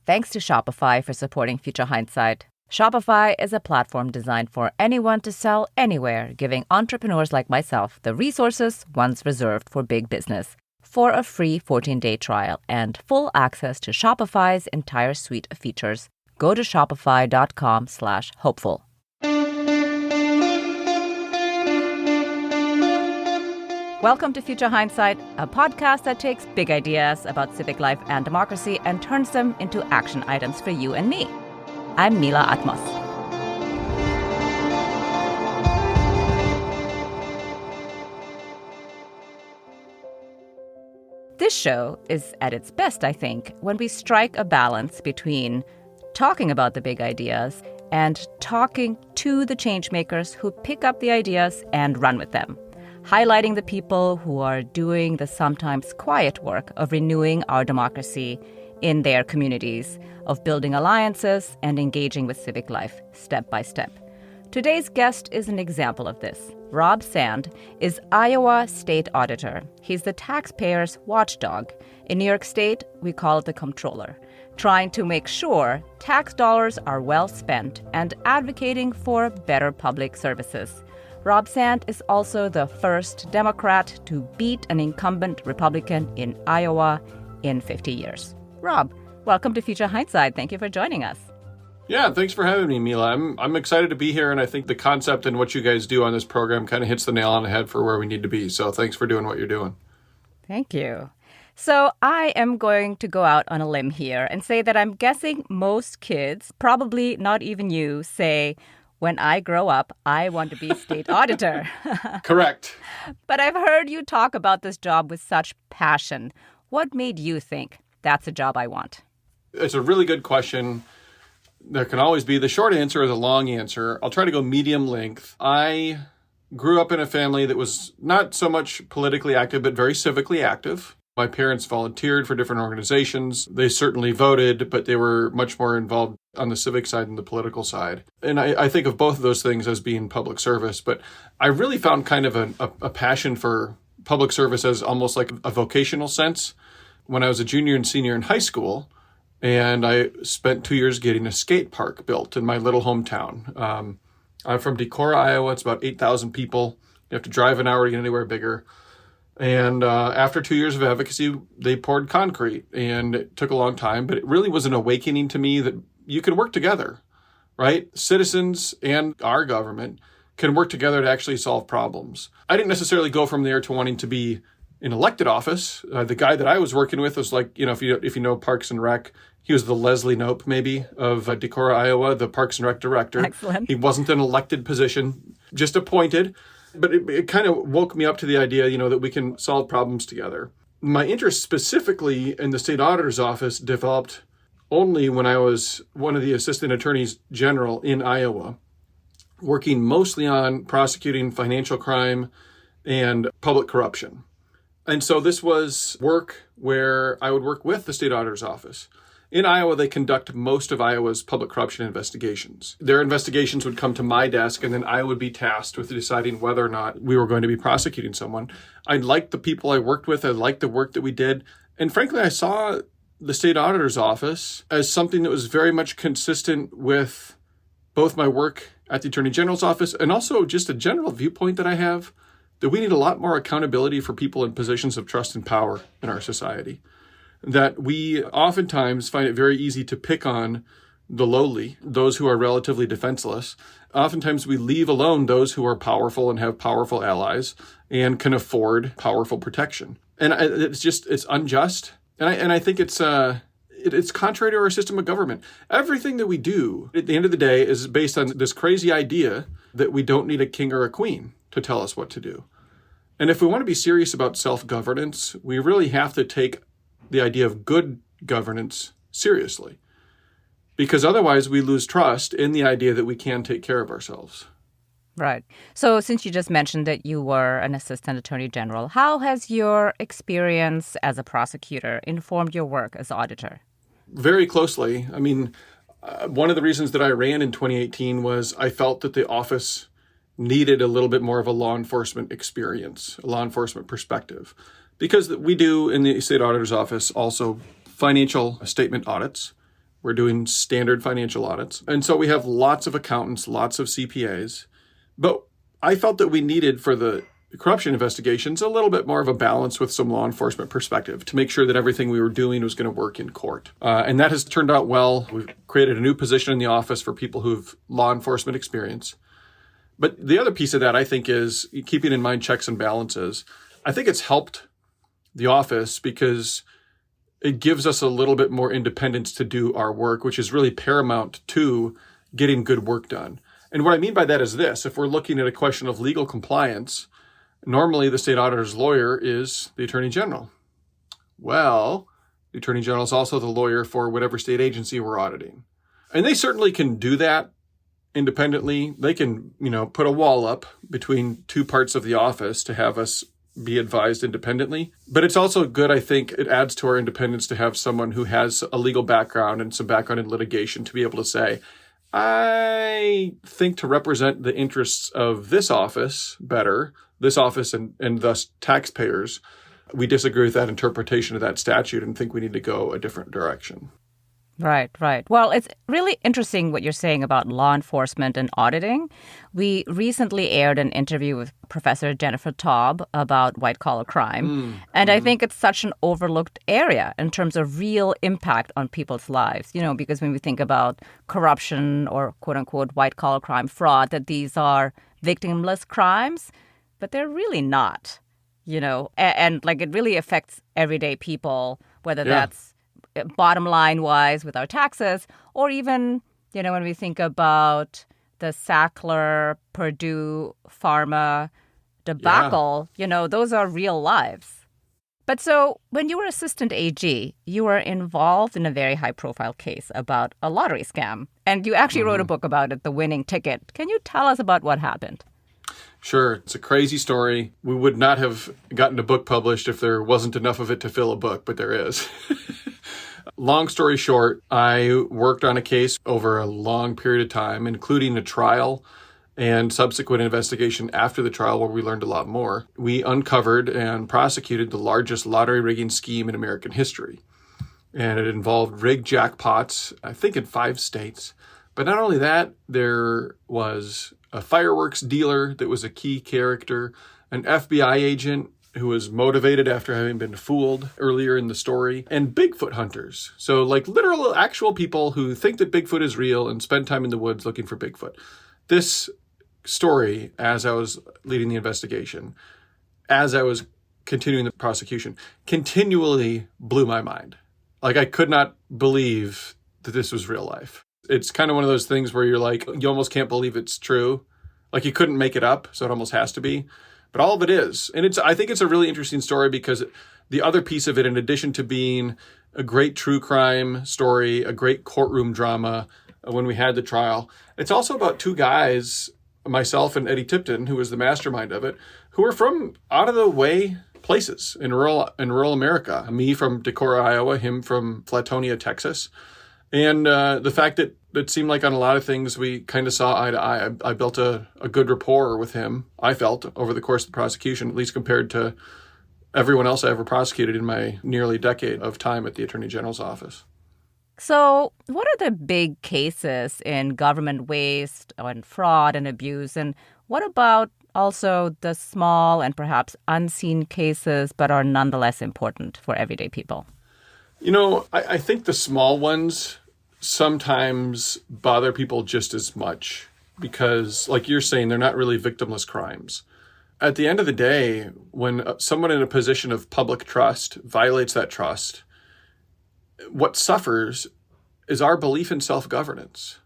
Thanks to Shopify for supporting Future Hindsight. Shopify is a platform designed for anyone to sell anywhere, giving entrepreneurs like myself the resources once reserved for big business. For a free 14-day trial and full access to Shopify's entire suite of features, go to shopify.com/hopeful. Welcome to Future Hindsight, a podcast that takes big ideas about civic life and democracy and turns them into action items for you and me. I'm Mila Atmos. This show is at its best, I think, when we strike a balance between talking about the big ideas and talking to the changemakers who pick up the ideas and run with them, highlighting the people who are doing the sometimes quiet work of renewing our democracy in their communities, of building alliances and engaging with civic life step by step. Today's guest is an example of this. Rob Sand is Iowa State Auditor. He's the Taxpayers Watchdog. In New York State, we call it the Comptroller, trying to make sure tax dollars are well spent and advocating for better public services. Rob Sand is also the first Democrat to beat an incumbent Republican in Iowa in 50 years. Rob, welcome to Future Hindsight. Thank you for joining us. Yeah, thanks for having me, Mila. I'm excited to be here, and I think the concept and what you guys do on this program kind of hits the nail on the head for where we need to be. So thanks for doing what you're doing. Thank you. So I am going to go out on a limb here and say that I'm guessing most kids, probably not even you, say, when I grow up, I want to be a state auditor. Correct. But I've heard you talk about this job with such passion. What made you think that's a job I want? It's a really good question. There can always be the short answer or the long answer. I'll try to go medium length. I grew up in a family that was not so much politically active, but very civically active. My parents volunteered for different organizations. They certainly voted, but they were much more involved on the civic side than the political side. And I think of both of those things as being public service. But I really found kind of a passion for public service as almost like a vocational sense when I was a junior and senior in high school. And I spent 2 years getting a skate park built in my little hometown. I'm from Decorah, Iowa. It's about 8,000 people. You have to drive an hour to get anywhere bigger. And after 2 years of advocacy, they poured concrete, and it took a long time, but it really was an awakening to me that you can work together, right? Citizens and our government can work together to actually solve problems. I didn't necessarily go from there to wanting to be in elected office. The guy that I was working with was like, if you know Parks and Rec, he was the Leslie Knope, maybe, of Decorah, Iowa, the Parks and Rec director. Excellent. He wasn't an elected position, just appointed. But it kind of woke me up to the idea, that we can solve problems together. My interest specifically in the state auditor's office developed only when I was one of the assistant attorneys general in Iowa, working mostly on prosecuting financial crime and public corruption. And so this was work where I would work with the state auditor's office. In Iowa, they conduct most of Iowa's public corruption investigations. Their investigations would come to my desk, and then I would be tasked with deciding whether or not we were going to be prosecuting someone. I liked the people I worked with. I liked the work that we did. And frankly, I saw the state auditor's office as something that was very much consistent with both my work at the Attorney General's office and also just a general viewpoint that I have that we need a lot more accountability for people in positions of trust and power in our society. That we oftentimes find it very easy to pick on the lowly, those who are relatively defenseless. Oftentimes we leave alone those who are powerful and have powerful allies and can afford powerful protection. And it's unjust. And I think it's contrary to our system of government. Everything that we do at the end of the day is based on this crazy idea that we don't need a king or a queen to tell us what to do. And if we want to be serious about self-governance, we really have to take the idea of good governance seriously, because otherwise we lose trust in the idea that we can take care of ourselves. Right. So since you just mentioned that you were an assistant attorney general, how has your experience as a prosecutor informed your work as auditor? Very closely. I mean, one of the reasons that I ran in 2018 was I felt that the office needed a little bit more of a law enforcement experience, a law enforcement perspective. Because we do in the state auditor's office also financial statement audits We're doing standard financial audits. And so we have lots of accountants, lots of CPAs. But I felt that we needed for the corruption investigations a little bit more of a balance with some law enforcement perspective to make sure that everything we were doing was going to work in court. And that has turned out well. We've created a new position in the office for people who've law enforcement experience. But the other piece of that, I think, is keeping in mind checks and balances. I think it's helped the office because it gives us a little bit more independence to do our work, which is really paramount to getting good work done. And what I mean by that is this. If we're looking at a question of legal compliance, normally the state auditor's lawyer is the attorney general. Well, the attorney general is also the lawyer for whatever state agency we're auditing. And they certainly can do that independently. They can, put a wall up between two parts of the office to have us be advised independently. But it's also good, I think, it adds to our independence to have someone who has a legal background and some background in litigation to be able to say, I think to represent the interests of this office better, this office and thus taxpayers, we disagree with that interpretation of that statute and think we need to go a different direction. Right, right. Well, it's really interesting what you're saying about law enforcement and auditing. We recently aired an interview with Professor Jennifer Taub about white-collar crime. And I think it's such an overlooked area in terms of real impact on people's lives, because when we think about corruption or quote-unquote white-collar crime, fraud, that these are victimless crimes, but they're really not, and like it really affects everyday people, whether that's bottom line wise with our taxes, or even, when we think about the Sackler, Purdue, Pharma debacle, those are real lives. But so when you were assistant AG, you were involved in a very high profile case about a lottery scam. And you actually wrote a book about it, The Winning Ticket. Can you tell us about what happened? Sure. It's a crazy story. We would not have gotten a book published if there wasn't enough of it to fill a book, but there is. Long story short, I worked on a case over a long period of time, including a trial and subsequent investigation after the trial where we learned a lot more. We uncovered and prosecuted the largest lottery rigging scheme in American history. And it involved rigged jackpots, I think in 5 states. But not only that, there was a fireworks dealer that was a key character, an FBI agent who was motivated after having been fooled earlier in the story, and Bigfoot hunters. So like literal actual people who think that Bigfoot is real and spend time in the woods looking for Bigfoot. This story, as I was leading the investigation, as I was continuing the prosecution, continually blew my mind. Like I could not believe that this was real life. It's kind of one of those things where you're like, you almost can't believe it's true. Like you couldn't make it up, so it almost has to be. But all of it is. And I think it's a really interesting story because the other piece of it, in addition to being a great true crime story, a great courtroom drama when we had the trial, it's also about 2 guys, myself and Eddie Tipton, who was the mastermind of it, who were from out of the way places in rural America. Me from Decorah, Iowa, him from Flatonia, Texas. And the fact that it seemed like on a lot of things we kind of saw eye to eye. I built a good rapport with him, I felt, over the course of the prosecution, at least compared to everyone else I ever prosecuted in my nearly decade of time at the Attorney General's office. So what are the big cases in government waste and fraud and abuse? And what about also the small and perhaps unseen cases but are nonetheless important for everyday people? I think the small ones sometimes bother people just as much because, like you're saying, they're not really victimless crimes. At the end of the day, when someone in a position of public trust violates that trust, what suffers is our belief in self-governance,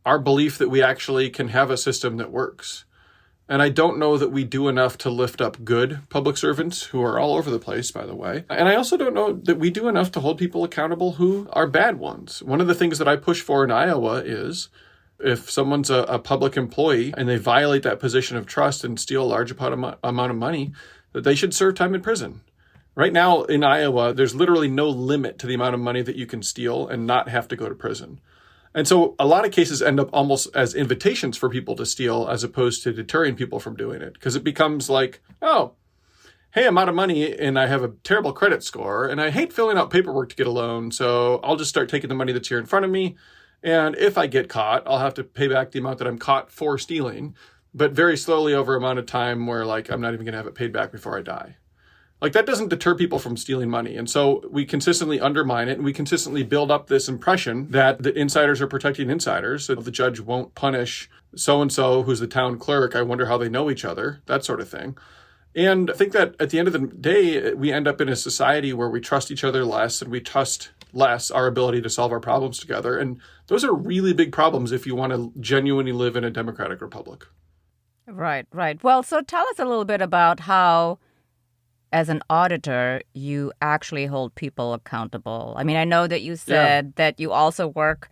our belief that we actually can have a system that works. And I don't know that we do enough to lift up good public servants who are all over the place, by the way. And I also don't know that we do enough to hold people accountable who are bad ones. One of the things that I push for in Iowa is if someone's a public employee and they violate that position of trust and steal a large amount of money, that they should serve time in prison. Right now in Iowa, there's literally no limit to the amount of money that you can steal and not have to go to prison. And so a lot of cases end up almost as invitations for people to steal as opposed to deterring people from doing it. Because it becomes like, oh, hey, I'm out of money and I have a terrible credit score and I hate filling out paperwork to get a loan, so I'll just start taking the money that's here in front of me. And if I get caught, I'll have to pay back the amount that I'm caught for stealing, but very slowly over an amount of time where like I'm not even going to have it paid back before I die. Like that doesn't deter people from stealing money. And so we consistently undermine it and we consistently build up this impression that the insiders are protecting insiders. So the judge won't punish so-and-so who's the town clerk. I wonder how they know each other, that sort of thing. And I think that at the end of the day, we end up in a society where we trust each other less and we trust less our ability to solve our problems together. And those are really big problems if you want to genuinely live in a democratic republic. Right, right. Well, so tell us a little bit about how, as an auditor, you actually hold people accountable. I mean, I know that you said that you also work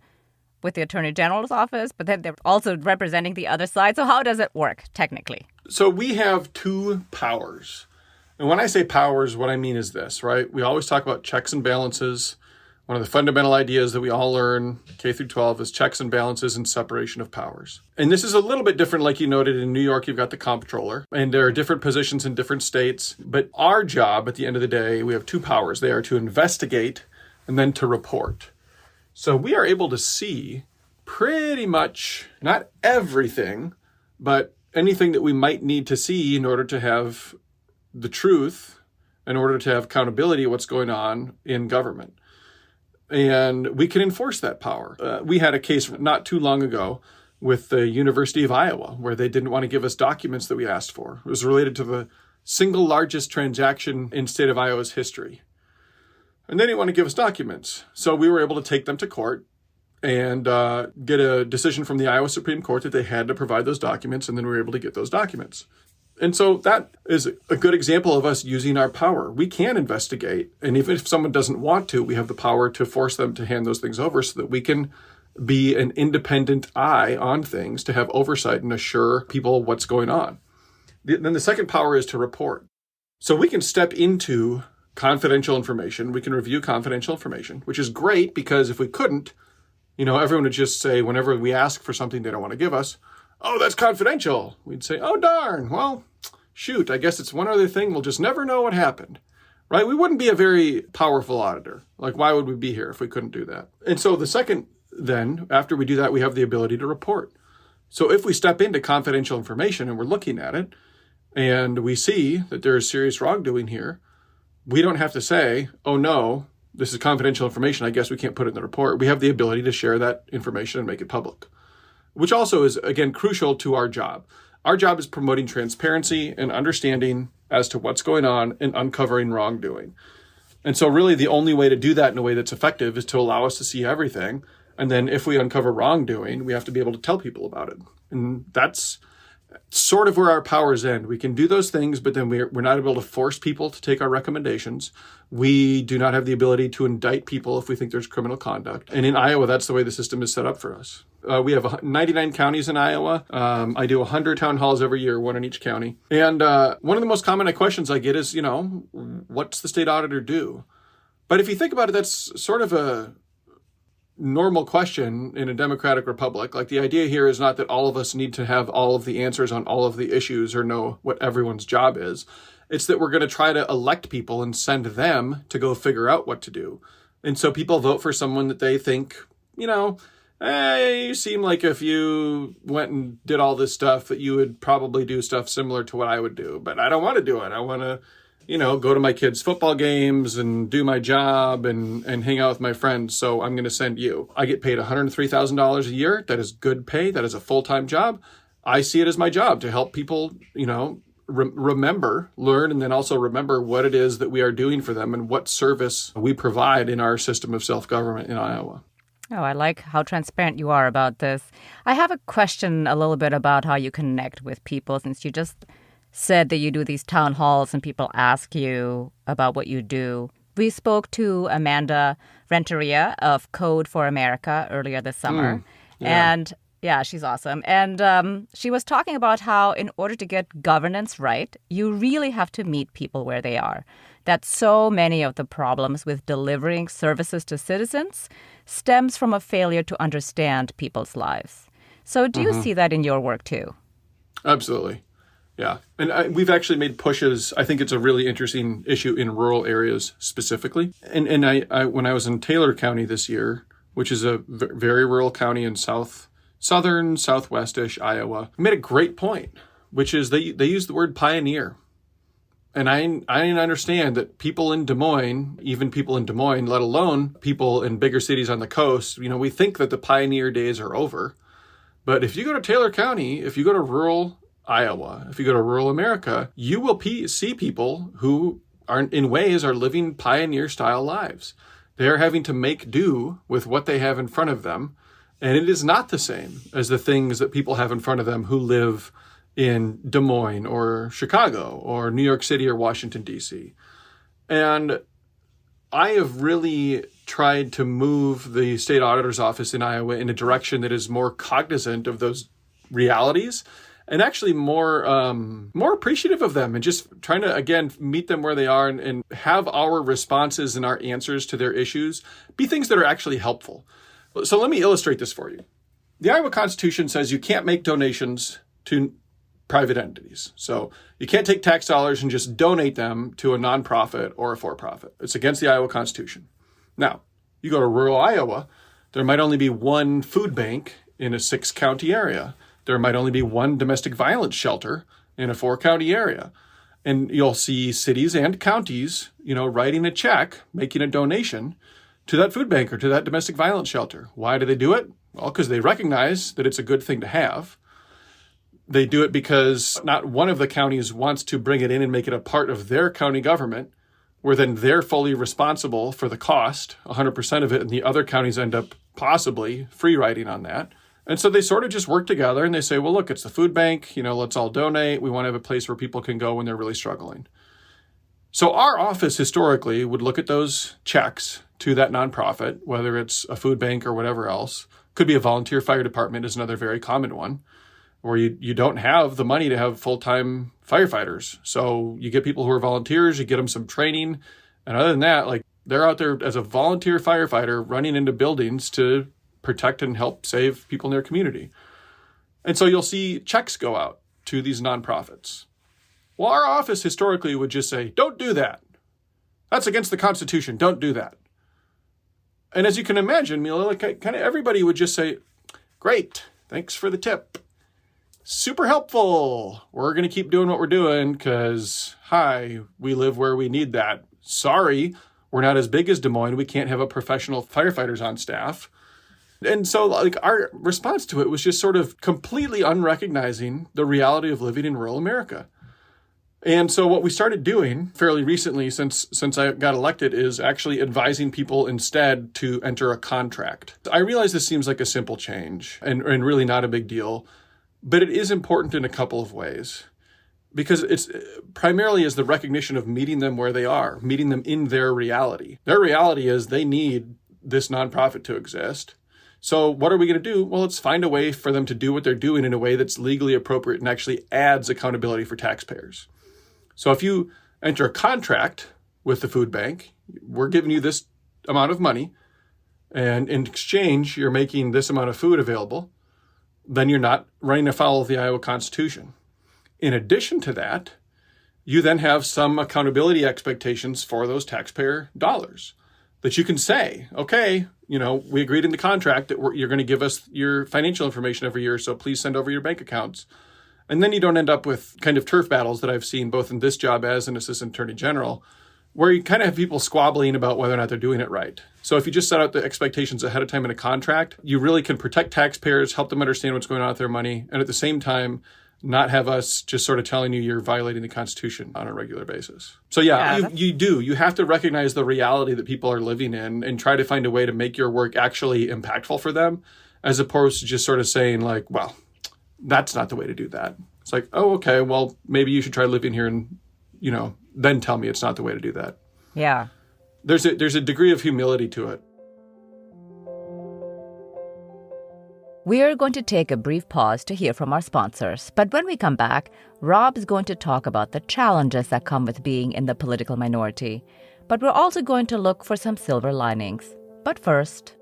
with the Attorney General's office, but then they're also representing the other side. So how does it work technically? So we have two powers. And when I say powers, what I mean is this, right? We always talk about checks and balances. One of the fundamental ideas that we all learn K through 12 is checks and balances and separation of powers. And this is a little bit different, like you noted. In New York, you've got the comptroller, and there are different positions in different states. But our job at the end of the day, we have two powers. They are to investigate and then to report. So we are able to see pretty much, not everything, but anything that we might need to see in order to have the truth, in order to have accountability of what's going on in government. And we can enforce that power. We had a case not too long ago with the University of Iowa where they didn't want to give us documents that we asked for. It was related to the single largest transaction in state of Iowa's history. And they didn't want to give us documents. So we were able to take them to court and get a decision from the Iowa Supreme Court that they had to provide those documents, and then we were able to get those documents. And so that is a good example of us using our power. We can investigate, and even if someone doesn't want to, we have the power to force them to hand those things over so that we can be an independent eye on things, to have oversight and assure people what's going on. Then the second power is to report. So we can step into confidential information. We can review confidential information, which is great because if we couldn't, everyone would just say, whenever we ask for something they don't want to give us, oh, that's confidential. We'd say, oh, darn. Well, shoot, I guess it's one other thing. We'll just never know what happened, right? We wouldn't be a very powerful auditor. Like, why would we be here if we couldn't do that? And so the second, then, after we do that, we have the ability to report. So if we step into confidential information and we're looking at it and we see that there is serious wrongdoing here, we don't have to say, oh, no, this is confidential information. I guess we can't put it in the report. We have the ability to share that information and make it public, which also is, again, crucial to our job. Our job is promoting transparency and understanding as to what's going on and uncovering wrongdoing. And so really the only way to do that in a way that's effective is to allow us to see everything. And then if we uncover wrongdoing, we have to be able to tell people about it. And that's sort of where our powers end. We can do those things, but then we're not able to force people to take our recommendations. We do not have the ability to indict people if we think there's criminal conduct. And in Iowa, that's the way the system is set up for us. We have 99 counties in Iowa. I do 100 town halls every year, one in each county. And one of the most common questions I get is, what's the state auditor do? But if you think about it, that's sort of a normal question in a democratic republic. Like, the idea here is not that all of us need to have all of the answers on all of the issues or know what everyone's job is. It's that we're going to try to elect people and send them to go figure out what to do. And so people vote for someone that they think, you seem like if you went and did all this stuff that you would probably do stuff similar to what I would do. But I don't want to do it. I want to, go to my kids' football games and do my job and hang out with my friends. So I'm going to send you. I get paid $103,000 a year. That is good pay. That is a full-time job. I see it as my job to help people, remember, learn, and then also remember what it is that we are doing for them and what service we provide in our system of self-government in Iowa. Oh, I like how transparent you are about this. I have a question a little bit about how you connect with people, since you just said that you do these town halls and people ask you about what you do. We spoke to Amanda Renteria of Code for America earlier this summer. And yeah, she's awesome. And she was talking about how in order to get governance right, you really have to meet people where they are. That so many of the problems with delivering services to citizens stems from a failure to understand people's lives. So do you see that in your work too? Absolutely. Yeah. And we've actually made pushes. I think it's a really interesting issue in rural areas specifically. And I when I was in Taylor County this year, which is a very rural county in southern, southwest-ish Iowa, made a great point, which is they use the word pioneer. And I understand that people in Des Moines, even people in Des Moines, let alone people in bigger cities on the coast, we think that the pioneer days are over. But if you go to Taylor County, if you go to rural Iowa, if you go to rural America, you will see people who in ways are living pioneer-style lives. They're having to make do with what they have in front of them. And it is not the same as the things that people have in front of them who live in Des Moines or Chicago or New York City or Washington, D.C. And I have really tried to move the state auditor's office in Iowa in a direction that is more cognizant of those realities and actually more appreciative of them, and just trying to, again, meet them where they are and have our responses and our answers to their issues be things that are actually helpful. So let me illustrate this for you. The Iowa Constitution says you can't make donations to private entities. So you can't take tax dollars and just donate them to a nonprofit or a for-profit. It's against the Iowa Constitution. Now, you go to rural Iowa, there might only be one food bank in a 6-county area. There might only be one domestic violence shelter in a 4-county area. And you'll see cities and counties, writing a check, making a donation to that food bank or to that domestic violence shelter. Why do they do it? Well, because they recognize that it's a good thing to have. They do it because not one of the counties wants to bring it in and make it a part of their county government, where then they're fully responsible for the cost, 100% of it, and the other counties end up possibly free riding on that. And so they sort of just work together and they say, well, look, it's the food bank, let's all donate. We want to have a place where people can go when they're really struggling. So our office historically would look at those checks to that nonprofit, whether it's a food bank or whatever else. Could be a volunteer fire department is another very common one, where you don't have the money to have full-time firefighters. So you get people who are volunteers, you get them some training. And other than that, they're out there as a volunteer firefighter running into buildings to protect and help save people in their community. And so you'll see checks go out to these nonprofits. Well, our office historically would just say, don't do that. That's against the Constitution. Don't do that. And as you can imagine, kind of everybody would just say, great, thanks for the tip. Super helpful. We're going to keep doing what we're doing because, we live where we need that. Sorry, we're not as big as Des Moines. We can't have a professional firefighters on staff. And so our response to it was just sort of completely unrecognizing the reality of living in rural America. And so what we started doing fairly recently since I got elected is actually advising people instead to enter a contract. I realize this seems like a simple change and really not a big deal. But it is important in a couple of ways, because it's primarily is the recognition of meeting them where they are, meeting them in their reality. Their reality is they need this nonprofit to exist. So what are we going to do? Well, let's find a way for them to do what they're doing in a way that's legally appropriate and actually adds accountability for taxpayers. So if you enter a contract with the food bank, we're giving you this amount of money, and in exchange, you're making this amount of food available, then you're not running afoul of the Iowa Constitution. In addition to that, you then have some accountability expectations for those taxpayer dollars that you can say, okay, we agreed in the contract that you're going to give us your financial information every year, so please send over your bank accounts. And then you don't end up with kind of turf battles that I've seen both in this job as an assistant attorney general, where you kind of have people squabbling about whether or not they're doing it right. So if you just set out the expectations ahead of time in a contract, you really can protect taxpayers, help them understand what's going on with their money, and at the same time, not have us just sort of telling you you're violating the Constitution on a regular basis. So you have to recognize the reality that people are living in and try to find a way to make your work actually impactful for them, as opposed to just sort of saying well, that's not the way to do that. It's oh, okay, well, maybe you should try living here and, then tell me it's not the way to do that. Yeah. There's a degree of humility to it. We are going to take a brief pause to hear from our sponsors. But when we come back, Rob's going to talk about the challenges that come with being in the political minority. But we're also going to look for some silver linings. But first...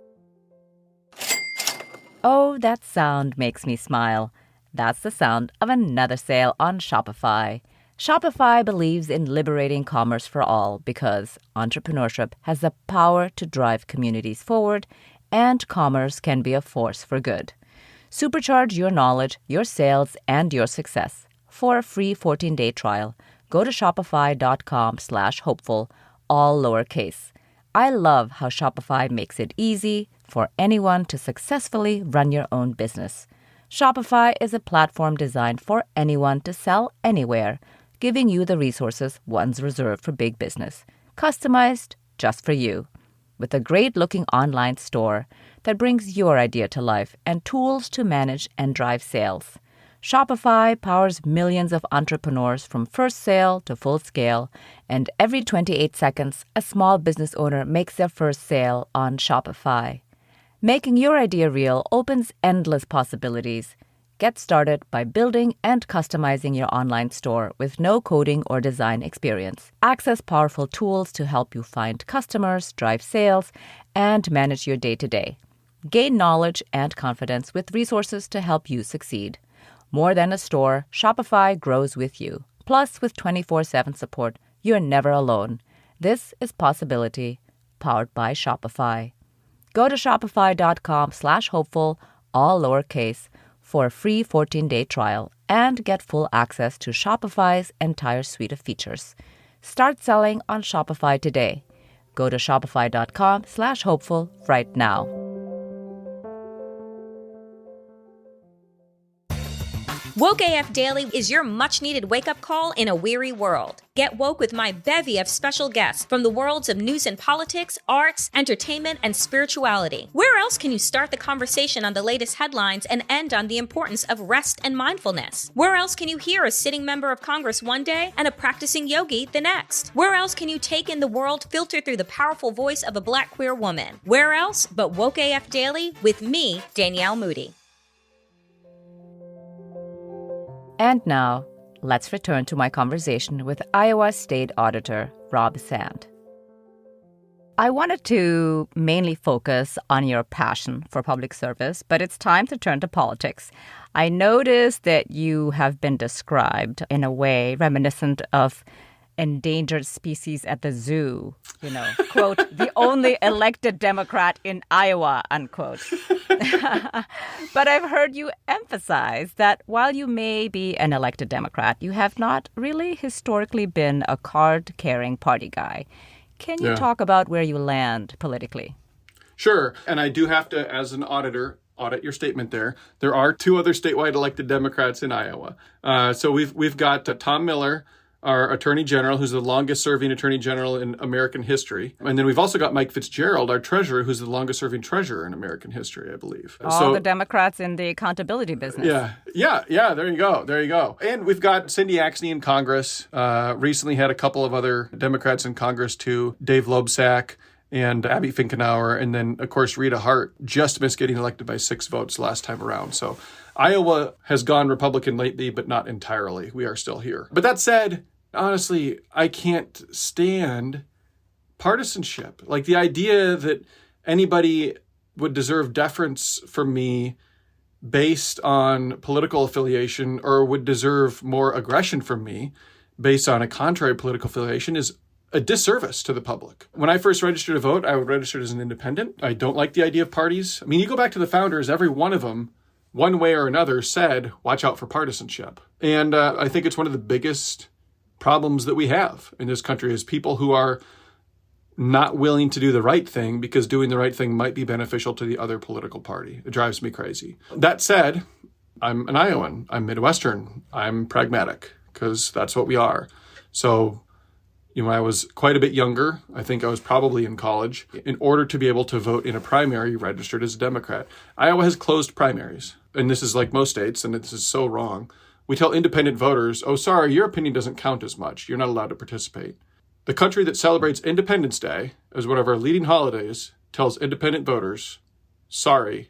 Oh, that sound makes me smile. That's the sound of another sale on Shopify. Shopify believes in liberating commerce for all because entrepreneurship has the power to drive communities forward, and commerce can be a force for good. Supercharge your knowledge, your sales, and your success. For a free 14-day trial, go to shopify.com/hopeful, all lowercase. I love how Shopify makes it easy for anyone to successfully run your own business. Shopify is a platform designed for anyone to sell anywhere, giving you the resources once reserved for big business, customized just for you. With a great-looking online store that brings your idea to life and tools to manage and drive sales. Shopify powers millions of entrepreneurs from first sale to full scale, and every 28 seconds, a small business owner makes their first sale on Shopify. Making your idea real opens endless possibilities. Get started by building and customizing your online store with no coding or design experience. Access powerful tools to help you find customers, drive sales, and manage your day-to-day. Gain knowledge and confidence with resources to help you succeed. More than a store, Shopify grows with you. Plus, with 24/7 support, you're never alone. This is Possibility, powered by Shopify. Go to shopify.com/hopeful, all lowercase, for a free 14-day trial and get full access to Shopify's entire suite of features. Start selling on Shopify today. Go to shopify.com/hopeful right now. Woke AF Daily is your much-needed wake-up call in a weary world. Get woke with my bevy of special guests from the worlds of news and politics, arts, entertainment, and spirituality. Where else can you start the conversation on the latest headlines and end on the importance of rest and mindfulness? Where else can you hear a sitting member of Congress one day and a practicing yogi the next? Where else can you take in the world filtered through the powerful voice of a Black queer woman? Where else but Woke AF Daily with me, Danielle Moody. And now, let's return to my conversation with Iowa State Auditor Rob Sand. I wanted to mainly focus on your passion for public service, but it's time to turn to politics. I noticed that you have been described in a way reminiscent of endangered species at the zoo, quote, the only elected Democrat in Iowa, unquote. But I've heard you emphasize that while you may be an elected Democrat, you have not really historically been a card-carrying party guy. Can you talk about where you land politically? Sure. And I do have to, as an auditor, audit your statement there. There are two other statewide elected Democrats in Iowa. So we've got Tom Miller, our Attorney General, who's the longest-serving Attorney General in American history. And then we've also got Mike Fitzgerald, our Treasurer, who's the longest-serving Treasurer in American history, I believe. All the Democrats in the accountability business. Yeah, there you go. And we've got Cindy Axne in Congress, recently had a couple of other Democrats in Congress, too, Dave Loebsack and Abby Finkenauer, and then, of course, Rita Hart just missed getting elected by 6 votes last time around. So Iowa has gone Republican lately, but not entirely. We are still here. But that said, honestly, I can't stand partisanship. Like the idea that anybody would deserve deference from me based on political affiliation or would deserve more aggression from me based on a contrary political affiliation is a disservice to the public. When I first registered to vote, I registered as an independent. I don't like the idea of parties. I mean, you go back to the founders, every one of them, one way or another, said, watch out for partisanship. And I think it's one of the biggest problems that we have in this country is people who are not willing to do the right thing because doing the right thing might be beneficial to the other political party. It drives me crazy. That said, I'm an Iowan. I'm Midwestern. I'm pragmatic because that's what we are. So, when I was quite a bit younger, I think I was probably in college, in order to be able to vote in a primary, registered as a Democrat. Iowa has closed primaries. And this is like most states, and this is so wrong. We tell independent voters, oh, sorry, your opinion doesn't count as much. You're not allowed to participate. The country that celebrates Independence Day as one of our leading holidays tells independent voters, sorry,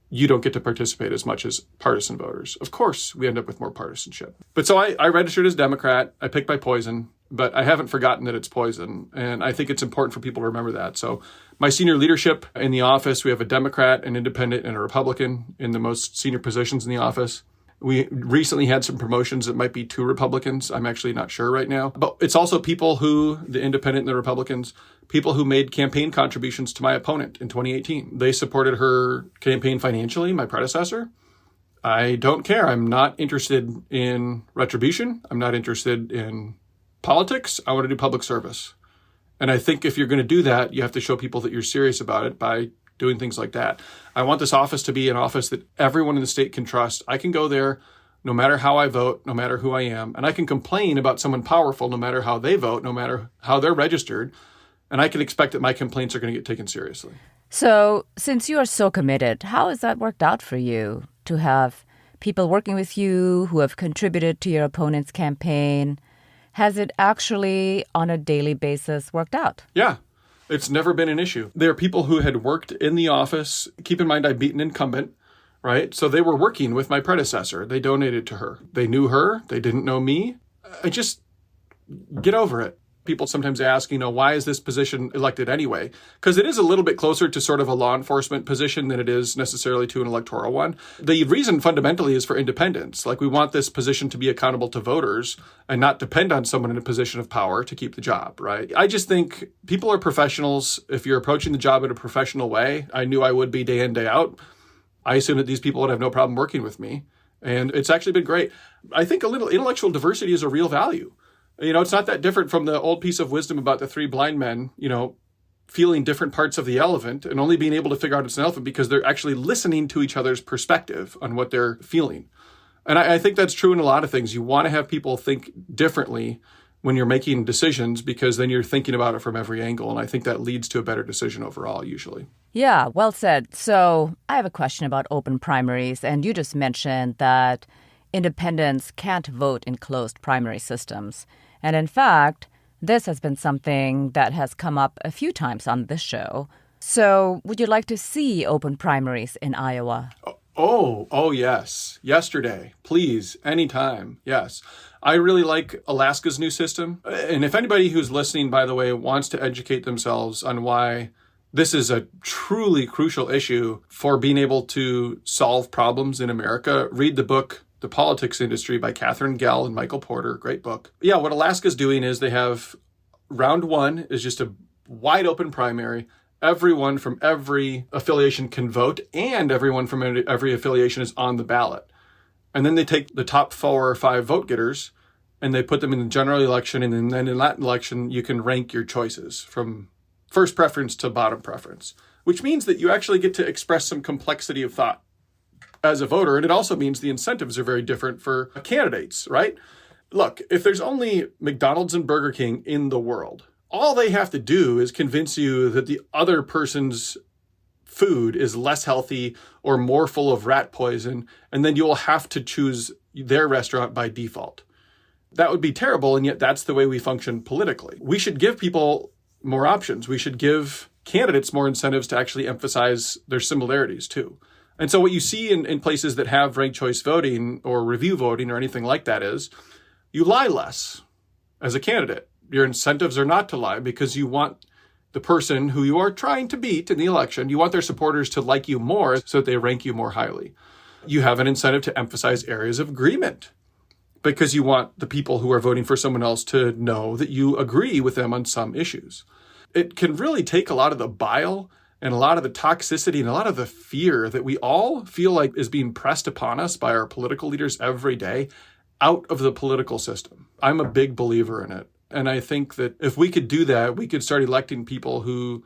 you don't get to participate as much as partisan voters. Of course, we end up with more partisanship. But so I registered as Democrat. I picked my poison, but I haven't forgotten that it's poison. And I think it's important for people to remember that. So my senior leadership in the office, we have a Democrat, an independent, and a Republican in the most senior positions in the office. We recently had some promotions that might be to Republicans. I'm actually not sure right now. But it's also people who, the independent and the Republicans, people who made campaign contributions to my opponent in 2018. They supported her campaign financially, my predecessor. I don't care. I'm not interested in retribution. I'm not interested in politics. I want to do public service. And I think if you're going to do that, you have to show people that you're serious about it by doing things like that. I want this office to be an office that everyone in the state can trust. I can go there no matter how I vote, no matter who I am, and I can complain about someone powerful no matter how they vote, no matter how they're registered, and I can expect that my complaints are going to get taken seriously. So since you are so committed, how has that worked out for you to have people working with you who have contributed to your opponent's campaign? Has it actually on a daily basis worked out? Yeah. It's never been an issue. There are people who had worked in the office. Keep in mind, I beat an incumbent, right? So they were working with my predecessor. They donated to her. They knew her. They didn't know me. I just get over it. People sometimes ask, why is this position elected anyway? Because it is a little bit closer to sort of a law enforcement position than it is necessarily to an electoral one. The reason fundamentally is for independence. Like, we want this position to be accountable to voters and not depend on someone in a position of power to keep the job, right? I just think people are professionals. If you're approaching the job in a professional way, I knew I would be day in, day out. I assume that these people would have no problem working with me. And it's actually been great. I think a little intellectual diversity is a real value. It's not that different from the old piece of wisdom about the three blind men, feeling different parts of the elephant and only being able to figure out it's an elephant because they're actually listening to each other's perspective on what they're feeling. And I think that's true in a lot of things. You want to have people think differently when you're making decisions because then you're thinking about it from every angle. And I think that leads to a better decision overall, usually. Yeah, well said. So I have a question about open primaries. And you just mentioned that independents can't vote in closed primary systems. And in fact, this has been something that has come up a few times on this show. So would you like to see open primaries in Iowa? Oh, yes. Yesterday, please, anytime. Yes. I really like Alaska's new system. And if anybody who's listening, by the way, wants to educate themselves on why this is a truly crucial issue for being able to solve problems in America, read the book The Politics Industry by Catherine Gell and Michael Porter. Great book. Yeah, what Alaska's doing is they have round one is just a wide open primary. Everyone from every affiliation can vote, and everyone from every affiliation is on the ballot. And then they take the top 4 or 5 vote getters and they put them in the general election. And then in that election, you can rank your choices from first preference to bottom preference, which means that you actually get to express some complexity of thought as a voter. And it also means the incentives are very different for candidates, right? Look, if there's only McDonald's and Burger King in the world, all they have to do is convince you that the other person's food is less healthy or more full of rat poison, and then you will have to choose their restaurant by default. That would be terrible, and yet that's the way we function politically. We should give people more options. We should give candidates more incentives to actually emphasize their similarities too. And so what you see in places that have ranked choice voting or review voting or anything like that is you lie less as a candidate. Your incentives are not to lie because you want the person who you are trying to beat in the election, you want their supporters to like you more so that they rank you more highly. You have an incentive to emphasize areas of agreement because you want the people who are voting for someone else to know that you agree with them on some issues. It can really take a lot of the bile and a lot of the toxicity and a lot of the fear that we all feel like is being pressed upon us by our political leaders every day out of the political system. I'm a big believer in it. And I think that if we could do that, we could start electing people who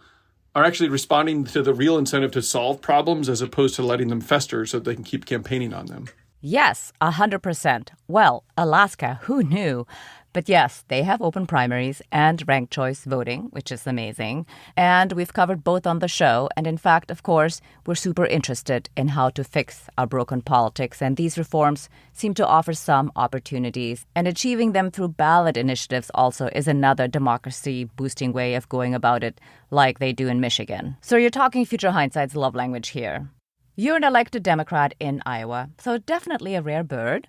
are actually responding to the real incentive to solve problems as opposed to letting them fester so that they can keep campaigning on them. Yes, 100%. Well, Alaska, who knew? But yes, they have open primaries and ranked choice voting, which is amazing. And we've covered both on the show. And in fact, of course, we're super interested in how to fix our broken politics. And these reforms seem to offer some opportunities. And achieving them through ballot initiatives also is another democracy-boosting way of going about it, like they do in Michigan. So you're talking future hindsight's love language here. You're an elected Democrat in Iowa, so definitely a rare bird.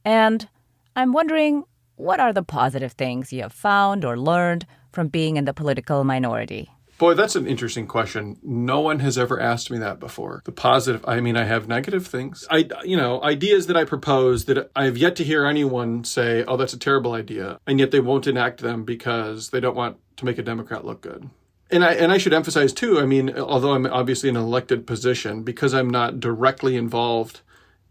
And I'm wondering, what are the positive things you have found or learned from being in the political minority? Boy, that's an interesting question. No one has ever asked me that before. The positive, I mean, I have negative things. Ideas that I propose that I have yet to hear anyone say, oh, that's a terrible idea. And yet they won't enact them because they don't want to make a Democrat look good. And I should emphasize too, I mean, although I'm obviously in an elected position, because I'm not directly involved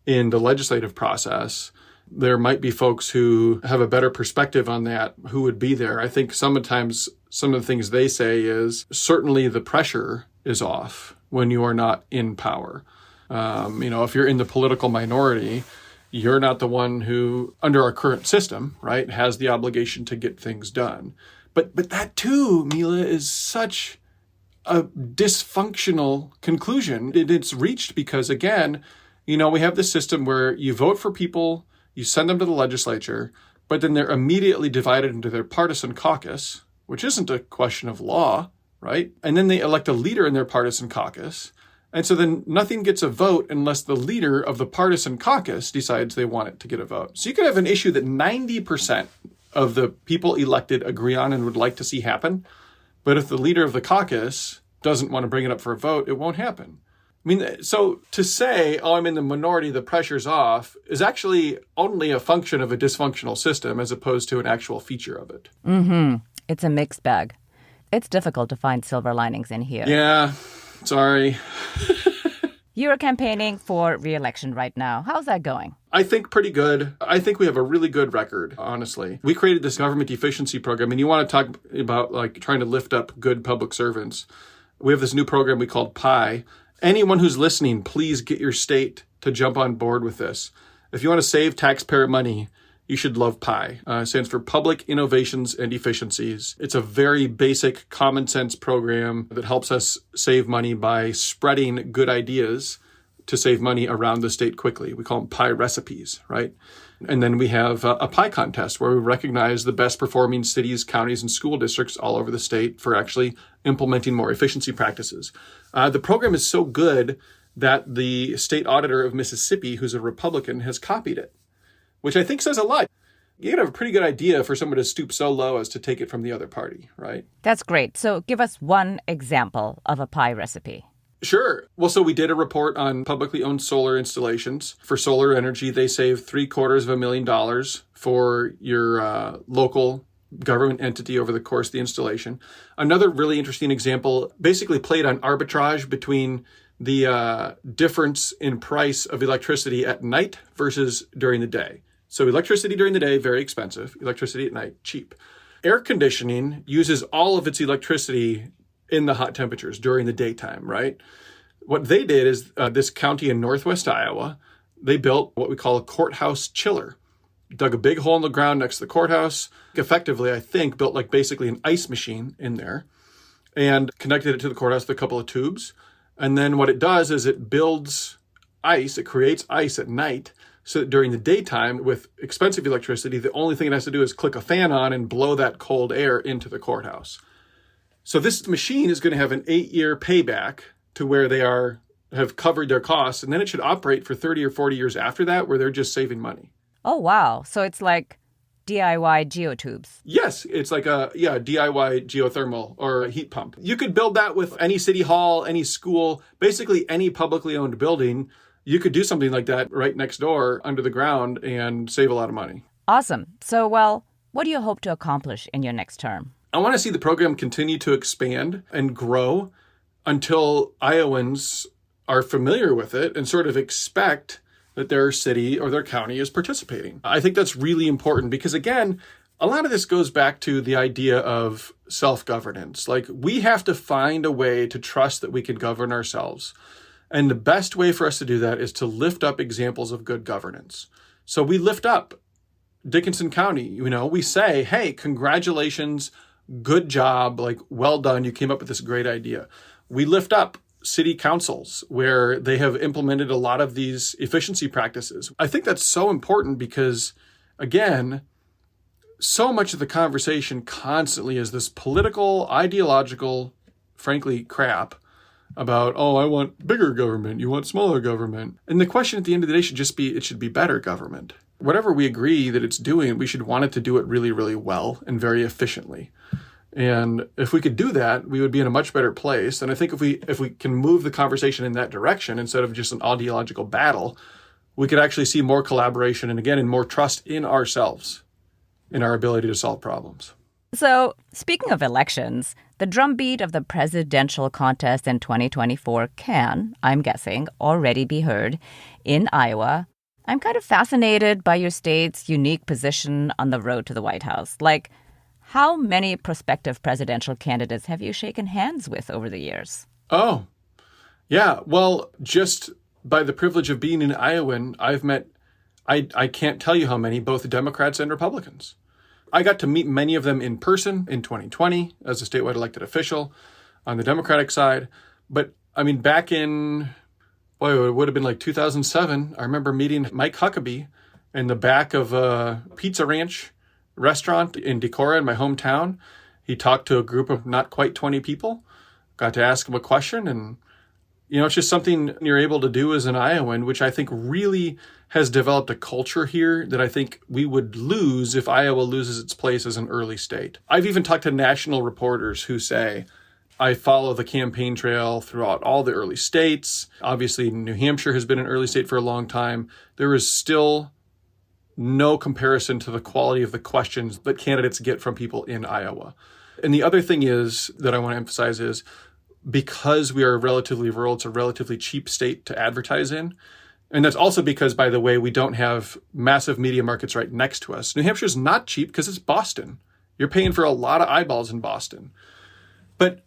in the legislative process, there might be folks who have a better perspective on that, who would be there. I think sometimes some of the things they say is certainly the pressure is off when you are not in power. If you're in the political minority, you're not the one who, under our current system, right, has the obligation to get things done. But that too, Mila, is such a dysfunctional conclusion. It's reached because, again, we have this system where you vote for people, you send them to the legislature, but then they're immediately divided into their partisan caucus, which isn't a question of law, right? And then they elect a leader in their partisan caucus. And so then nothing gets a vote unless the leader of the partisan caucus decides they want it to get a vote. So you could have an issue that 90% of the people elected agree on and would like to see happen. But if the leader of the caucus doesn't want to bring it up for a vote, it won't happen. I mean, so to say, oh, I'm in the minority, the pressure's off, is actually only a function of a dysfunctional system as opposed to an actual feature of it. Mm-hmm. It's a mixed bag. It's difficult to find silver linings in here. Yeah, sorry. You're campaigning for re-election right now. How's that going? I think pretty good. I think we have a really good record, honestly. We created this government efficiency program, and you want to talk about like trying to lift up good public servants. We have this new program we called PI. Anyone who's listening, please get your state to jump on board with this. If you want to save taxpayer money, you should love PI. It stands for Public Innovations and Efficiencies. It's a very basic common sense program that helps us save money by spreading good ideas to save money around the state quickly. We call them PI recipes, right? And then we have a PI contest where we recognize the best performing cities, counties, and school districts all over the state for actually implementing more efficiency practices. The program is so good that the state auditor of Mississippi, who's a Republican, has copied it, which I think says a lot. You have a pretty good idea for someone to stoop so low as to take it from the other party, right? That's great. So give us one example of a pie recipe. Sure. Well, so we did a report on publicly owned solar installations. For solar energy, they save $750,000 for your local government entity over the course of the installation. Another really interesting example basically played on arbitrage between the difference in price of electricity at night versus during the day. So electricity during the day, very expensive. Electricity at night, cheap. Air conditioning uses all of its electricity in the hot temperatures during the daytime, right? What they did is this county in northwest Iowa, they built what we call a courthouse chiller. Dug a big hole in the ground next to the courthouse. Effectively, I think, built like basically an ice machine in there and connected it to the courthouse with a couple of tubes. And then what it does is it builds ice. It creates ice at night so that during the daytime with expensive electricity, the only thing it has to do is click a fan on and blow that cold air into the courthouse. So this machine is going to have an 8-year payback to where they have covered their costs. And then it should operate for 30 or 40 years after that, where they're just saving money. Oh, wow. So it's like DIY geotubes. Yes, it's like a DIY geothermal or a heat pump. You could build that with any city hall, any school, basically any publicly owned building. You could do something like that right next door under the ground and save a lot of money. Awesome. So, well, what do you hope to accomplish in your next term? I want to see the program continue to expand and grow until Iowans are familiar with it and sort of expect that their city or their county is participating. I think that's really important because, again, a lot of this goes back to the idea of self-governance. Like, we have to find a way to trust that we can govern ourselves. And the best way for us to do that is to lift up examples of good governance. So we lift up Dickinson County. We say, hey, congratulations, good job, like, well done. You came up with this great idea. We lift up city councils where they have implemented a lot of these efficiency practices. I think that's so important because, again, so much of the conversation constantly is this political, ideological, frankly, crap about, oh, I want bigger government, you want smaller government. And the question at the end of the day should just be, it should be better government. Whatever we agree that it's doing, we should want it to do it really, really well and very efficiently. And if we could do that, we would be in a much better place. And I think if we can move the conversation in that direction instead of just an ideological battle, we could actually see more collaboration and more trust in ourselves, in our ability to solve problems. So, speaking of elections, the drumbeat of the presidential contest in 2024 can, I'm guessing, already be heard in Iowa. I'm kind of fascinated by your state's unique position on the road to the White House. Like, how many prospective presidential candidates have you shaken hands with over the years? Oh, yeah. Well, just by the privilege of being an Iowan, I've met, I can't tell you how many, both Democrats and Republicans. I got to meet many of them in person in 2020 as a statewide elected official on the Democratic side. But I mean, back in, it would have been like 2007, I remember meeting Mike Huckabee in the back of a Pizza Ranch restaurant in Decorah in my hometown. He talked to a group of not quite 20 people, got to ask him a question. And, it's just something you're able to do as an Iowan, which I think really has developed a culture here that I think we would lose if Iowa loses its place as an early state. I've even talked to national reporters who say, I follow the campaign trail throughout all the early states. Obviously, New Hampshire has been an early state for a long time. There is still no comparison to the quality of the questions that candidates get from people in Iowa. And the other thing is that I want to emphasize is because we are relatively rural, it's a relatively cheap state to advertise in. And that's also because, by the way, we don't have massive media markets right next to us. New Hampshire's not cheap because it's Boston. You're paying for a lot of eyeballs in Boston. But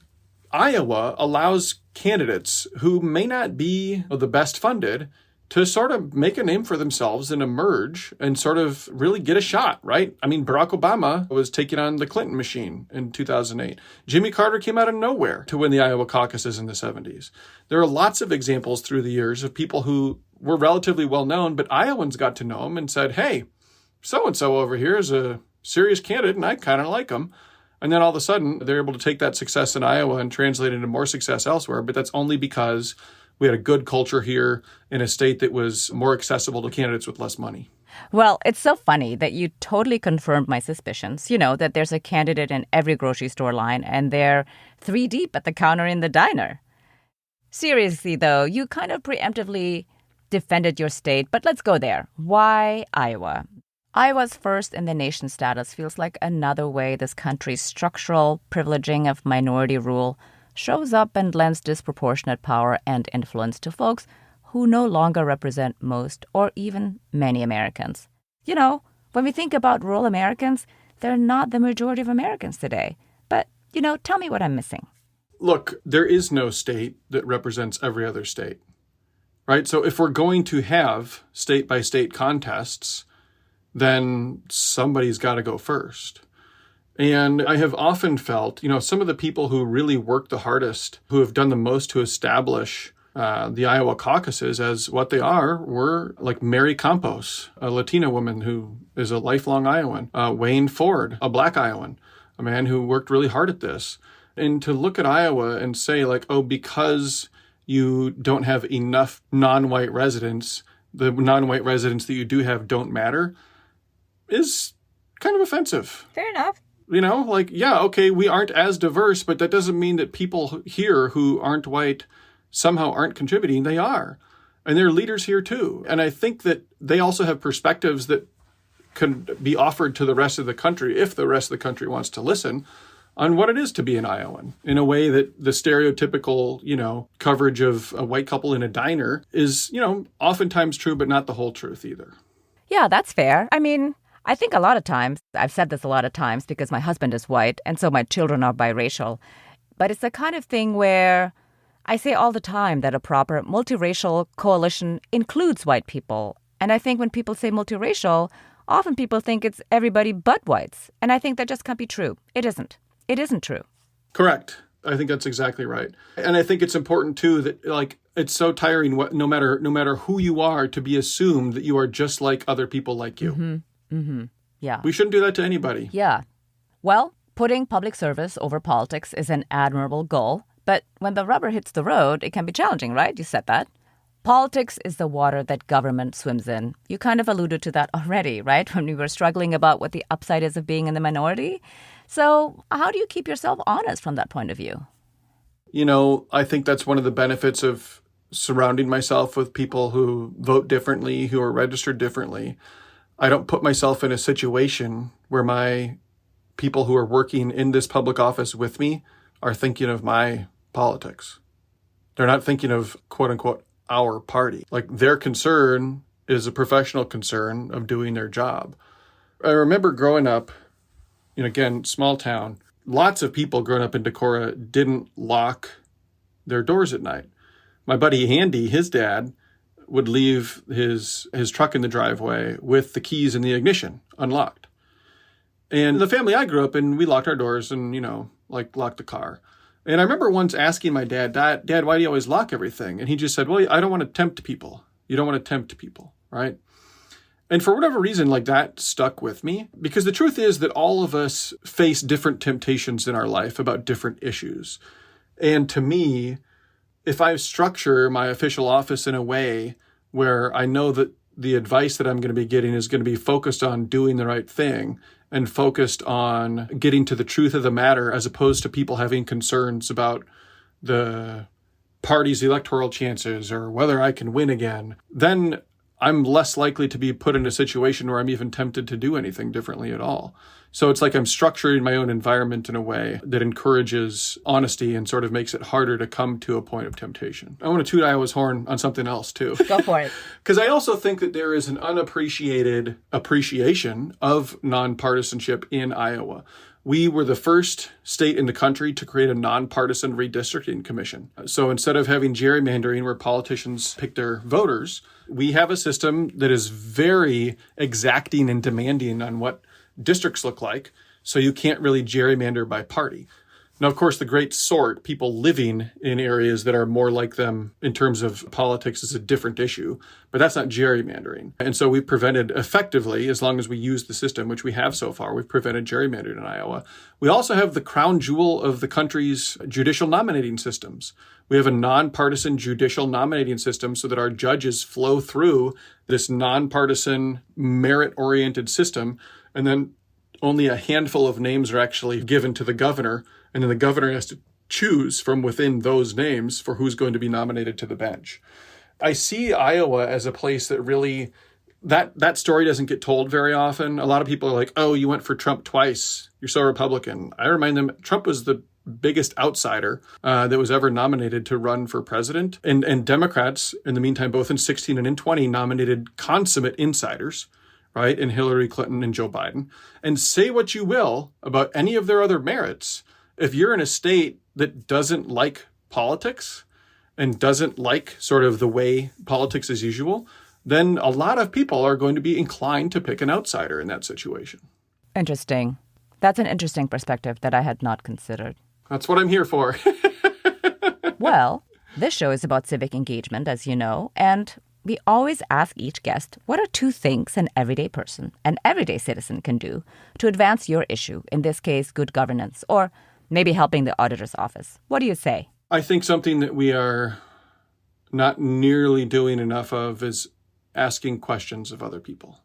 Iowa allows candidates who may not be the best funded to sort of make a name for themselves and emerge and sort of really get a shot, right? I mean, Barack Obama was taking on the Clinton machine in 2008. Jimmy Carter came out of nowhere to win the Iowa caucuses in the 70s. There are lots of examples through the years of people who were relatively well known, but Iowans got to know him and said, hey, so-and-so over here is a serious candidate and I kind of like him. And then all of a sudden, they're able to take that success in Iowa and translate it into more success elsewhere. But that's only because we had a good culture here in a state that was more accessible to candidates with less money. Well, it's so funny that you totally confirmed my suspicions, that there's a candidate in every grocery store line and they're 3 deep at the counter in the diner. Seriously, though, you kind of preemptively defended your state, but let's go there. Why Iowa? Iowa's first in the nation status feels like another way this country's structural privileging of minority rule shows up and lends disproportionate power and influence to folks who no longer represent most or even many Americans. When we think about rural Americans, they're not the majority of Americans today. But, tell me what I'm missing. Look, there is no state that represents every other state, right? So if we're going to have state-by-state contests, then somebody's got to go first. And I have often felt, some of the people who really worked the hardest, who have done the most to establish the Iowa caucuses as what they are, were like Mary Campos, a Latina woman who is a lifelong Iowan, Wayne Ford, a Black Iowan, a man who worked really hard at this. And to look at Iowa and say because you don't have enough non-white residents, the non-white residents that you do have don't matter, is kind of offensive. Fair enough. Okay, we aren't as diverse, but that doesn't mean that people here who aren't white somehow aren't contributing. They are. And there are leaders here too. And I think that they also have perspectives that can be offered to the rest of the country, if the rest of the country wants to listen, on what it is to be an Iowan in a way that the stereotypical, coverage of a white couple in a diner is, oftentimes true, but not the whole truth either. Yeah, that's fair. I mean, I think a lot of times, I've said this a lot of times because my husband is white and so my children are biracial, but it's the kind of thing where I say all the time that a proper multiracial coalition includes white people. And I think when people say multiracial, often people think it's everybody but whites. And I think that just can't be true. It isn't. It isn't true. Correct. I think that's exactly right. And I think it's important, too, that it's so tiring, no matter who you are, to be assumed that you are just like other people like you. Mm-hmm. Mm-hmm. Yeah. We shouldn't do that to anybody. Yeah. Well, putting public service over politics is an admirable goal. But when the rubber hits the road, it can be challenging, right? You said that. Politics is the water that government swims in. You kind of alluded to that already, right? When we were struggling about what the upside is of being in the minority. So how do you keep yourself honest from that point of view? I think that's one of the benefits of surrounding myself with people who vote differently, who are registered differently. I don't put myself in a situation where my people who are working in this public office with me are thinking of my politics. They're not thinking of, quote unquote, our party. Like, their concern is a professional concern of doing their job. I remember growing up, again, small town, lots of people growing up in Decorah didn't lock their doors at night. My buddy Handy, his dad, would leave his truck in the driveway with the keys in the ignition unlocked. And the family I grew up in, we locked our doors and, locked the car. And I remember once asking my dad, Dad, why do you always lock everything? And he just said, well, I don't want to tempt people. You don't want to tempt people, right? And for whatever reason, that stuck with me, because the truth is that all of us face different temptations in our life about different issues. And to me, if I structure my official office in a way where I know that the advice that I'm going to be getting is going to be focused on doing the right thing and focused on getting to the truth of the matter, as opposed to people having concerns about the party's electoral chances or whether I can win again, then I'm less likely to be put in a situation where I'm even tempted to do anything differently at all. So it's like I'm structuring my own environment in a way that encourages honesty and sort of makes it harder to come to a point of temptation. I want to toot Iowa's horn on something else too. Go for it. Because I also think that there is an unappreciated appreciation of nonpartisanship in Iowa. We were the first state in the country to create a nonpartisan redistricting commission. So instead of having gerrymandering where politicians pick their voters, we have a system that is very exacting and demanding on what districts look like. So you can't really gerrymander by party. Now, of course, the great sort, people living in areas that are more like them in terms of politics, is a different issue, but that's not gerrymandering. And so we've prevented effectively, as long as we use the system, which we have so far, we've prevented gerrymandering in Iowa. We also have the crown jewel of the country's judicial nominating systems. We have a nonpartisan judicial nominating system so that our judges flow through this nonpartisan, merit-oriented system, and then only a handful of names are actually given to the governor, and then the governor has to choose from within those names for who's going to be nominated to the bench. I see Iowa as a place that really, that story doesn't get told very often. A lot of people are like, oh, you went for Trump twice. You're so Republican. I remind them, Trump was the biggest outsider that was ever nominated to run for president. And Democrats, in the meantime, both in 16 and in 20, nominated consummate insiders, right, in Hillary Clinton and Joe Biden. And say what you will about any of their other merits, if you're in a state that doesn't like politics and doesn't like sort of the way politics is usual, then a lot of people are going to be inclined to pick an outsider in that situation. Interesting. That's an interesting perspective that I had not considered. That's what I'm here for. Well, this show is about civic engagement, as you know, and we always ask each guest, what are 2 things an everyday person, an everyday citizen can do to advance your issue, in this case, good governance, or maybe helping the auditor's office? What do you say? I think something that we are not nearly doing enough of is asking questions of other people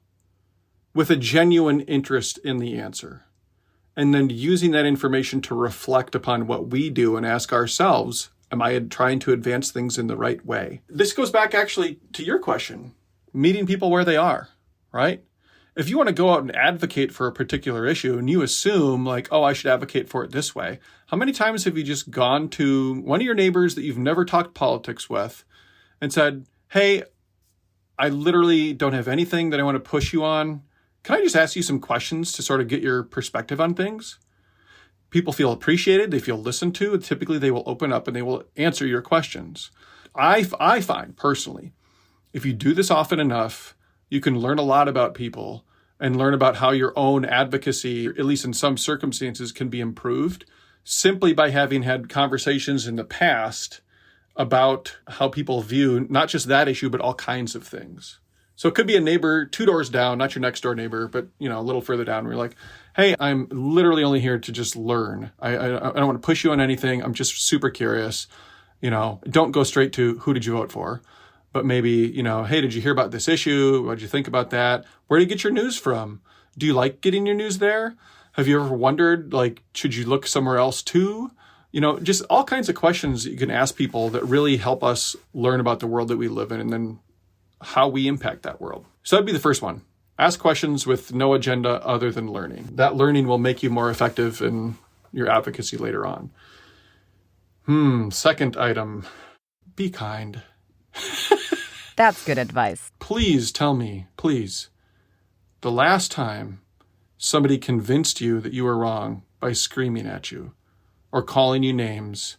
with a genuine interest in the answer, and then using that information to reflect upon what we do and ask ourselves, am I trying to advance things in the right way? This goes back actually to your question, meeting people where they are, right? If you want to go out and advocate for a particular issue and you assume like, oh, I should advocate for it this way, how many times have you just gone to one of your neighbors that you've never talked politics with and said, hey, I literally don't have anything that I want to push you on. Can I just ask you some questions to sort of get your perspective on things? People feel appreciated, they feel listened to, and typically they will open up and they will answer your questions. I find personally, if you do this often enough, you can learn a lot about people and learn about how your own advocacy, at least in some circumstances, can be improved simply by having had conversations in the past about how people view not just that issue, but all kinds of things. So it could be a neighbor 2 doors down, not your next door neighbor, but a little further down where you're like, hey, I'm literally only here to just learn. I don't want to push you on anything. I'm just super curious. Don't go straight to who did you vote for? But maybe, hey, did you hear about this issue? What did you think about that? Where do you get your news from? Do you like getting your news there? Have you ever wondered, like, should you look somewhere else too? You know, just all kinds of questions that you can ask people that really help us learn about the world that we live in and then how we impact that world. So that'd be the first one. Ask questions with no agenda other than learning. That learning will make you more effective in your advocacy later on. Second item, be kind. That's good advice. Please tell me, please, the last time somebody convinced you that you were wrong by screaming at you or calling you names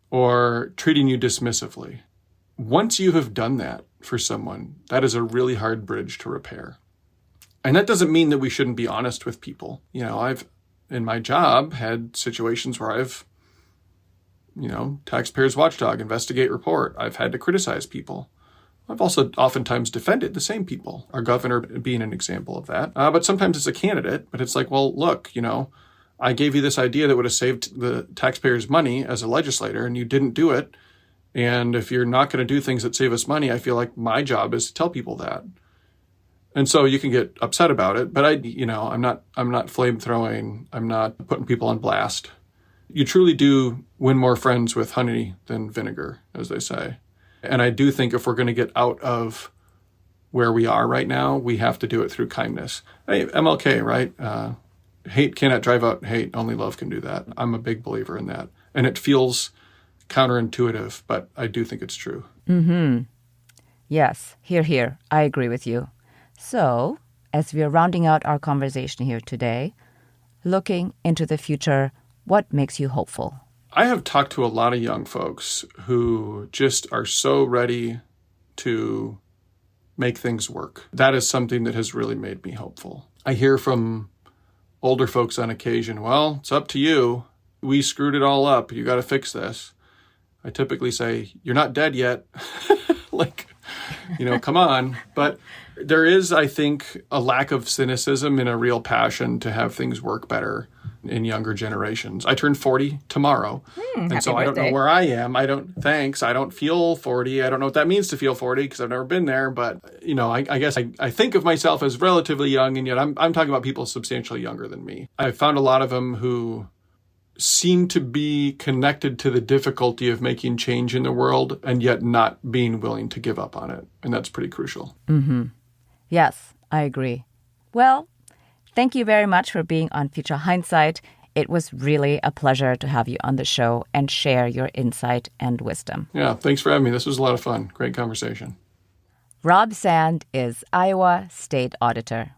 or treating you dismissively. Once you have done that for someone, that is a really hard bridge to repair. And that doesn't mean that we shouldn't be honest with people. You know, I've, in my job, had situations where I've, Taxpayers Watchdog, investigate, report. I've had to criticize people. I've also oftentimes defended the same people, our governor being an example of that. But sometimes it's a candidate, but it's like, well, look, I gave you this idea that would have saved the taxpayers money as a legislator, and you didn't do it. And if you're not going to do things that save us money, I feel like my job is to tell people that. And so you can get upset about it, but I'm not flame throwing. I'm not putting people on blast. You truly do win more friends with honey than vinegar, as they say. And I do think if we're going to get out of where we are right now, we have to do it through kindness. Hey, MLK, right? Hate cannot drive out hate. Only love can do that. I'm a big believer in that. And it feels counterintuitive, but I do think it's true. Yes, here. I agree with you. So, as we are rounding out our conversation here today, looking into the future, what makes you hopeful? I have talked to a lot of young folks who just are so ready to make things work. That is something that has really made me hopeful. I hear from older folks on occasion, well, it's up to you. We screwed it all up. You got to fix this. I typically say, you're not dead yet. Come on. But there is, I think, a lack of cynicism and a real passion to have things work better in younger generations. I turn 40 tomorrow. And so birthday. I don't know where I am. I don't feel 40. I don't know what that means to feel 40 because I've never been there. But, I guess I think of myself as relatively young, and yet I'm talking about people substantially younger than me. I've found a lot of them who seem to be connected to the difficulty of making change in the world and yet not being willing to give up on it. And that's pretty crucial. Yes, I agree. Well, thank you very much for being on Future Hindsight. It was really a pleasure to have you on the show and share your insight and wisdom. Yeah, thanks for having me. This was a lot of fun. Great conversation. Rob Sand is Iowa State Auditor.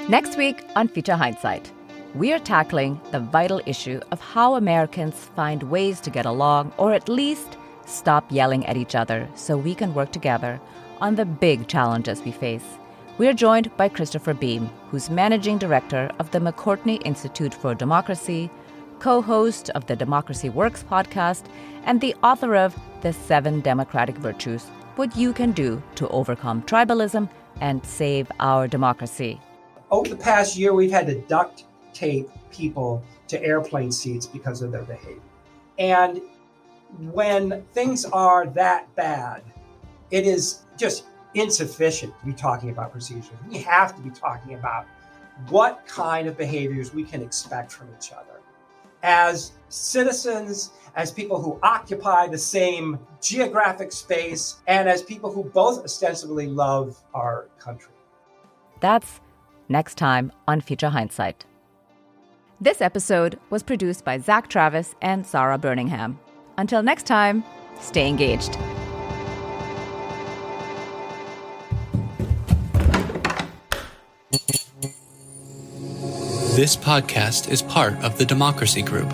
Next week on Future Hindsight, we are tackling the vital issue of how Americans find ways to get along or at least stop yelling at each other so we can work together on the big challenges we face. We are joined by Christopher Beam, who's managing director of the McCourtney Institute for Democracy, co-host of the Democracy Works podcast, and the author of The 7 Democratic Virtues, What You Can Do to Overcome Tribalism and Save Our Democracy. Over the past year, we've had to duct tape people to airplane seats because of their behavior. And when things are that bad, it is just insufficient to be talking about procedures. We have to be talking about what kind of behaviors we can expect from each other. As citizens, as people who occupy the same geographic space, and as people who both ostensibly love our country. That's next time on Future Hindsight. This episode was produced by Zach Travis and Sarah Birmingham. Until next time, stay engaged. This podcast is part of the Democracy Group.